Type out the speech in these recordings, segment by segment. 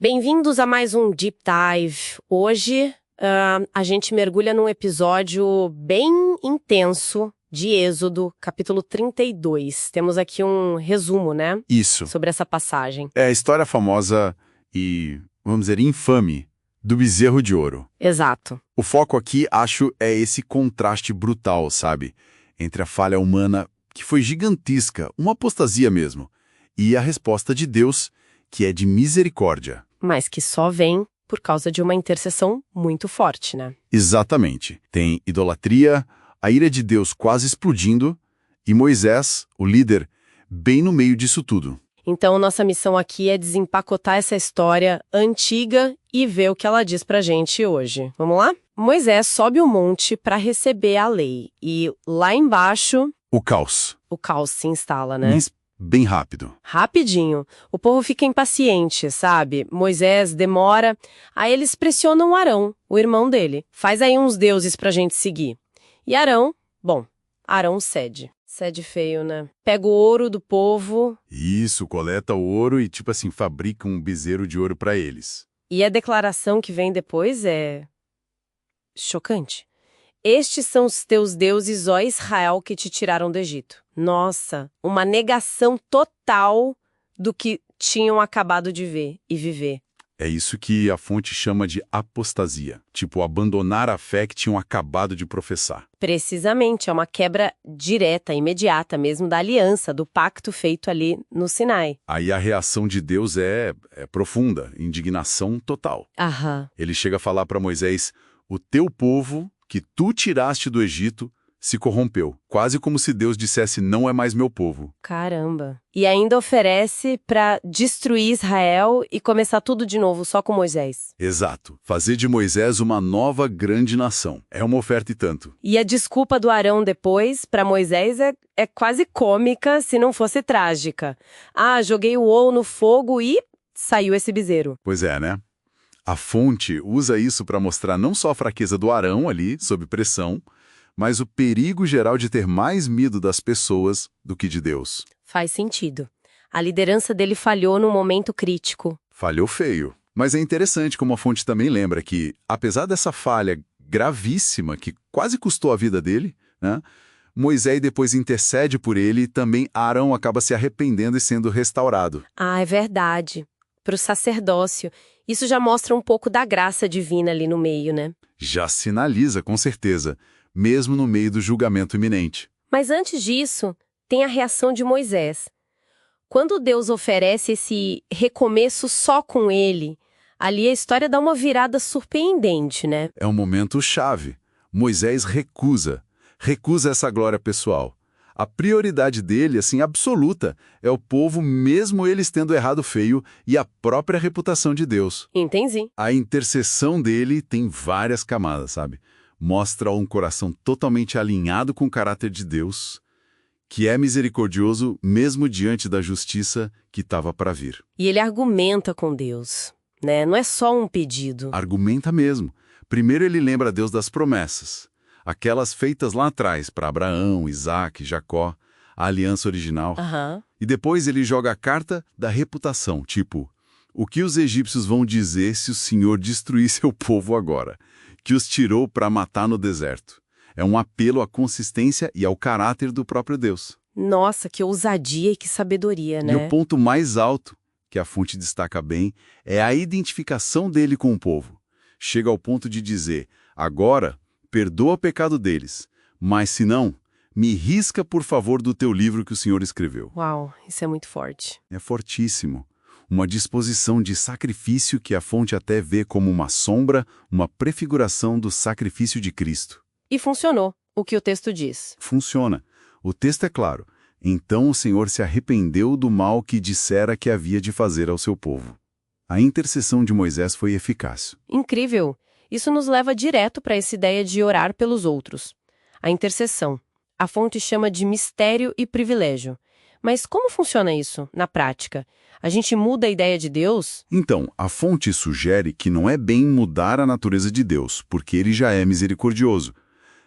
Bem-vindos a mais um Deep Dive. Hoje, a gente mergulha num episódio bem intenso de Êxodo, capítulo 32. Temos aqui um resumo, né? Isso. Sobre essa passagem. É a história famosa e, vamos dizer, infame do bezerro de ouro. Exato. O foco aqui, acho, é esse contraste brutal, sabe? Entre a falha humana, que foi gigantesca, uma apostasia mesmo, e a resposta de Deus, que é de misericórdia. Mas que só vem por causa de uma intercessão muito forte, né? Exatamente. Tem idolatria, a ira de Deus quase explodindo, e Moisés, o líder, bem no meio disso tudo. Então, nossa missão aqui é desempacotar essa história antiga e ver o que ela diz pra gente hoje. Vamos lá? Moisés sobe o monte para receber a lei. E lá embaixo, O caos. o caos se instala, né? Bem rápido. Rapidinho. O povo fica impaciente, sabe? Moisés demora. Aí eles pressionam Arão, o irmão dele. Faz aí uns deuses pra gente seguir. E Arão cede. Cede feio, né? Pega o ouro do povo. Isso, coleta o ouro e, fabrica um bezerro de ouro para eles. E a declaração que vem depois é chocante. Estes são os teus deuses, ó Israel, que te tiraram do Egito. Nossa, uma negação total do que tinham acabado de ver e viver. É isso que a fonte chama de apostasia. Abandonar a fé que tinham acabado de professar. Precisamente, é uma quebra direta, imediata mesmo da aliança, do pacto feito ali no Sinai. Aí a reação de Deus é profunda, indignação total. Aham. Ele chega a falar para Moisés, o teu povo que tu tiraste do Egito se corrompeu. Quase como se Deus dissesse, não é mais meu povo. Caramba. E ainda oferece para destruir Israel e começar tudo de novo só com Moisés. Exato. Fazer de Moisés uma nova grande nação. É uma oferta e tanto. E a desculpa do Arão depois, para Moisés, é quase cômica se não fosse trágica. Ah, joguei o ouro no fogo e saiu esse bezerro. Pois é, né? A fonte usa isso para mostrar não só a fraqueza do Arão ali, sob pressão, mas o perigo geral de ter mais medo das pessoas do que de Deus. Faz sentido. A liderança dele falhou num momento crítico. Falhou feio. Mas é interessante como a fonte também lembra que, apesar dessa falha gravíssima que quase custou a vida dele, né, Moisés depois intercede por ele e também Arão acaba se arrependendo e sendo restaurado. Ah, é verdade. Para o sacerdócio. Isso já mostra um pouco da graça divina ali no meio, né? Já sinaliza, com certeza, mesmo no meio do julgamento iminente. Mas antes disso, tem a reação de Moisés. Quando Deus oferece esse recomeço só com ele, ali a história dá uma virada surpreendente, né? É um momento chave. Moisés recusa essa glória pessoal. A prioridade dele, absoluta, é o povo, mesmo eles tendo errado feio, e a própria reputação de Deus. Entendi. A intercessão dele tem várias camadas, sabe? Mostra um coração totalmente alinhado com o caráter de Deus, que é misericordioso mesmo diante da justiça que estava para vir. E ele argumenta com Deus, né? Não é só um pedido. Argumenta mesmo. Primeiro ele lembra a Deus das promessas. Aquelas feitas lá atrás para Abraão, Isaac, Jacó, a aliança original. Aham. E depois ele joga a carta da reputação, o que os egípcios vão dizer se o Senhor destruir seu povo agora, que os tirou para matar no deserto? É um apelo à consistência e ao caráter do próprio Deus. Nossa, que ousadia e que sabedoria, né? E o ponto mais alto, que a fonte destaca bem, é a identificação dele com o povo. Chega ao ponto de dizer, agora, perdoa o pecado deles, mas se não, me risca por favor do teu livro que o Senhor escreveu. Uau, isso é muito forte. É fortíssimo. Uma disposição de sacrifício que a fonte até vê como uma sombra, uma prefiguração do sacrifício de Cristo. E funcionou, o que o texto diz. Funciona. O texto é claro. Então o Senhor se arrependeu do mal que dissera que havia de fazer ao seu povo. A intercessão de Moisés foi eficaz. Incrível. Isso nos leva direto para essa ideia de orar pelos outros. A intercessão. A fonte chama de mistério e privilégio. Mas como funciona isso, na prática? A gente muda a ideia de Deus? Então, a fonte sugere que não é bem mudar a natureza de Deus, porque ele já é misericordioso.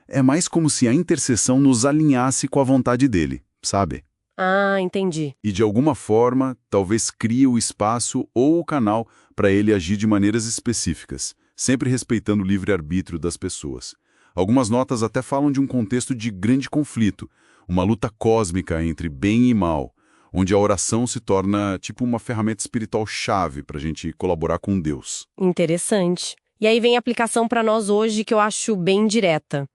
É mais como se a intercessão nos alinhasse com a vontade dele, sabe? Ah, entendi. E de alguma forma, talvez crie o espaço ou o canal para ele agir de maneiras específicas, sempre respeitando o livre-arbítrio das pessoas. Algumas notas até falam de um contexto de grande conflito, uma luta cósmica entre bem e mal, onde a oração se torna tipo uma ferramenta espiritual chave para a gente colaborar com Deus. Interessante. E aí vem a aplicação para nós hoje que eu acho bem direta.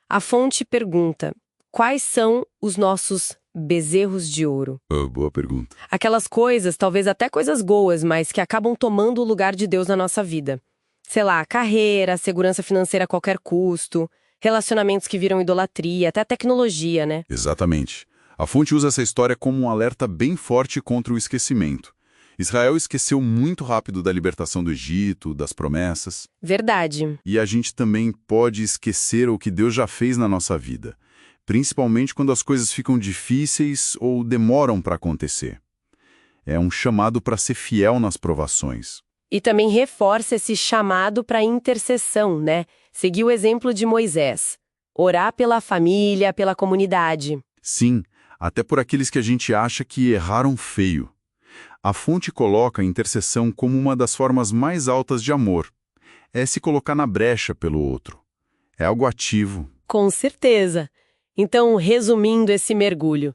A fonte pergunta: quais são os nossos bezerros de ouro? Boa pergunta. Aquelas coisas, talvez até coisas boas, mas que acabam tomando o lugar de Deus na nossa vida. Sei lá, carreira, segurança financeira a qualquer custo, relacionamentos que viram idolatria, até tecnologia, né? Exatamente. A fonte usa essa história como um alerta bem forte contra o esquecimento. Israel esqueceu muito rápido da libertação do Egito, das promessas. Verdade. E a gente também pode esquecer o que Deus já fez na nossa vida, principalmente quando as coisas ficam difíceis ou demoram para acontecer. É um chamado para ser fiel nas provações. E também reforça esse chamado para intercessão, né? Seguir o exemplo de Moisés. Orar pela família, pela comunidade. Sim, até por aqueles que a gente acha que erraram feio. A fonte coloca a intercessão como uma das formas mais altas de amor. É se colocar na brecha pelo outro. É algo ativo. Com certeza. Então, resumindo esse mergulho,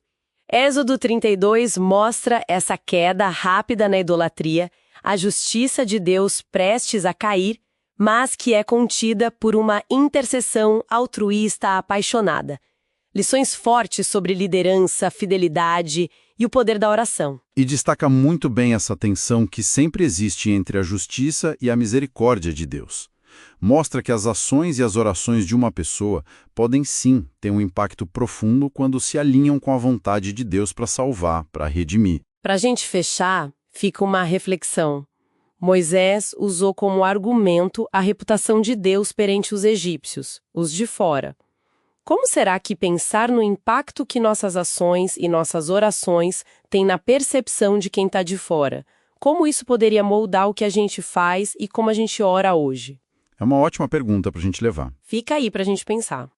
Êxodo 32 mostra essa queda rápida na idolatria, a justiça de Deus prestes a cair, mas que é contida por uma intercessão altruísta apaixonada. Lições fortes sobre liderança, fidelidade e o poder da oração. E destaca muito bem essa tensão que sempre existe entre a justiça e a misericórdia de Deus. Mostra que as ações e as orações de uma pessoa podem sim ter um impacto profundo quando se alinham com a vontade de Deus para salvar, para redimir. Para a gente fechar, fica uma reflexão. Moisés usou como argumento a reputação de Deus perante os egípcios, os de fora. Como será que pensar no impacto que nossas ações e nossas orações têm na percepção de quem está de fora? Como isso poderia moldar o que a gente faz e como a gente ora hoje? É uma ótima pergunta para a gente levar. Fica aí para a gente pensar.